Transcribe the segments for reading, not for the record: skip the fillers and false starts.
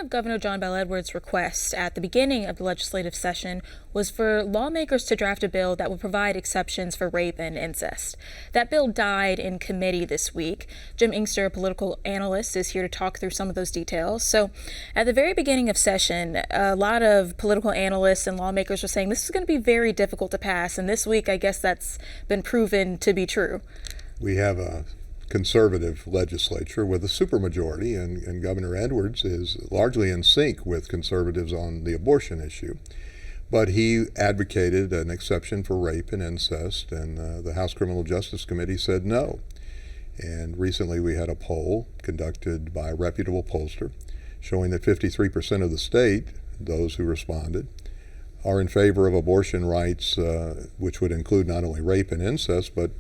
of Governor John Bel Edwards' requests at the beginning of the legislative session was for lawmakers to draft a bill that would provide exceptions for rape and incest. That bill died in committee this week. Jim Engster, a political analyst, is here to talk through some of those details. So at the very beginning of session, a lot of political analysts and lawmakers were saying this is going to be very difficult to pass. And this week, I guess that's been proven to be true. We have a conservative legislature with a supermajority, and Governor Edwards is largely in sync with conservatives on the abortion issue. But he advocated an exception for rape and incest, and the House Criminal Justice Committee said no. And recently we had a poll conducted by a reputable pollster showing that 53% of the state, those who responded, are in favor of abortion rights, which would include not only rape and incest, but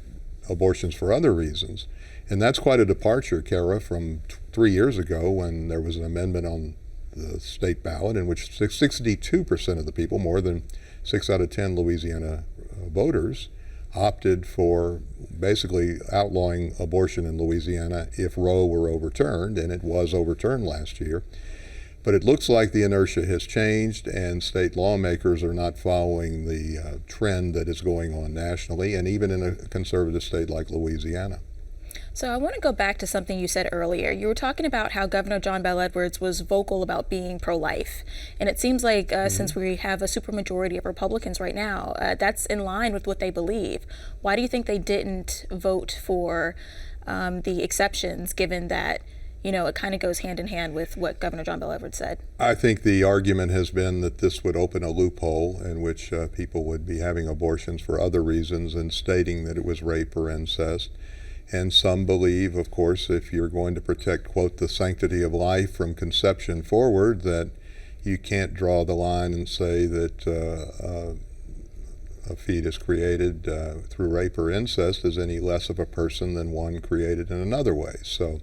abortions for other reasons. And that's quite a departure, Kara, from 3 years ago when there was an amendment on the state ballot in which 62% of the people, more than 6 out of 10 Louisiana voters, opted for basically outlawing abortion in Louisiana if Roe were overturned, and it was overturned last year. But it looks like the inertia has changed, and state lawmakers are not following the trend that is going on nationally, and even in a conservative state like Louisiana. So I want to go back to something you said earlier. You were talking about how Governor John Bel Edwards was vocal about being pro-life. And it seems like since we have a supermajority of Republicans right now, that's in line with what they believe. Why do you think they didn't vote for the exceptions, given that, you know, it kind of goes hand in hand with what Governor John Bel Edwards said? I think the argument has been that this would open a loophole in which people would be having abortions for other reasons and stating that it was rape or incest. And some believe, of course, if you're going to protect, quote, the sanctity of life from conception forward, that you can't draw the line and say that a fetus created through rape or incest is any less of a person than one created in another way. So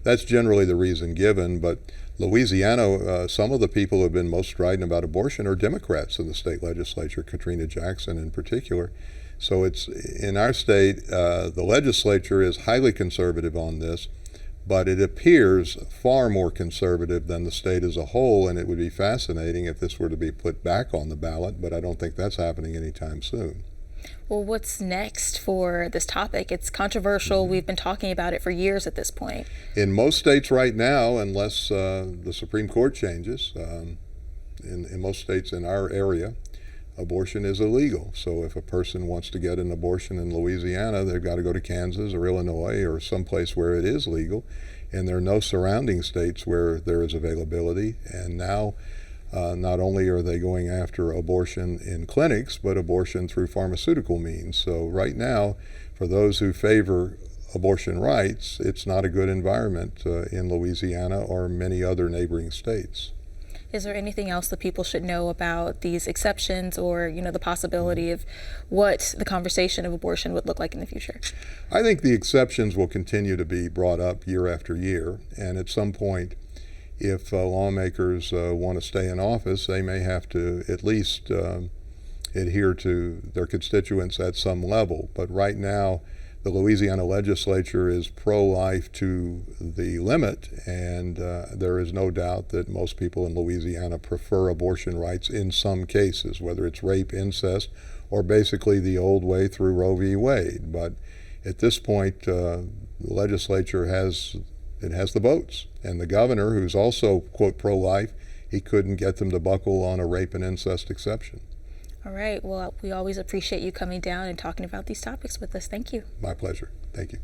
that's generally the reason given. But Louisiana, some of the people who have been most strident about abortion are Democrats in the state legislature, Katrina Jackson in particular. So it's in our state, the legislature is highly conservative on this, but it appears far more conservative than the state as a whole, and it would be fascinating if this were to be put back on the ballot, but I don't think that's happening anytime soon. Well, what's next for this topic? It's controversial. We've been talking about it for years at this point. In most states right now, unless the Supreme Court changes, in most states in our area, abortion is illegal. So if a person wants to get an abortion in Louisiana, they've got to go to Kansas or Illinois or someplace where it is legal. And there are no surrounding states where there is availability. And now not only are they going after abortion in clinics, but abortion through pharmaceutical means. So right now, for those who favor abortion rights, it's not a good environment in Louisiana or many other neighboring states. Is there anything else that people should know about these exceptions or, you know, the possibility of what the conversation of abortion would look like in the future? I think the exceptions will continue to be brought up year after year. And at some point, if lawmakers want to stay in office, they may have to at least adhere to their constituents at some level. But right now, the Louisiana legislature is pro-life to the limit, and there is no doubt that most people in Louisiana prefer abortion rights in some cases, whether it's rape, incest, or basically the old way through Roe v. Wade. But at this point, the legislature has the votes, and the governor, who's also, quote, pro-life, he couldn't get them to buckle on a rape and incest exception. All right. Well, we always appreciate you coming down and talking about these topics with us. Thank you. My pleasure. Thank you.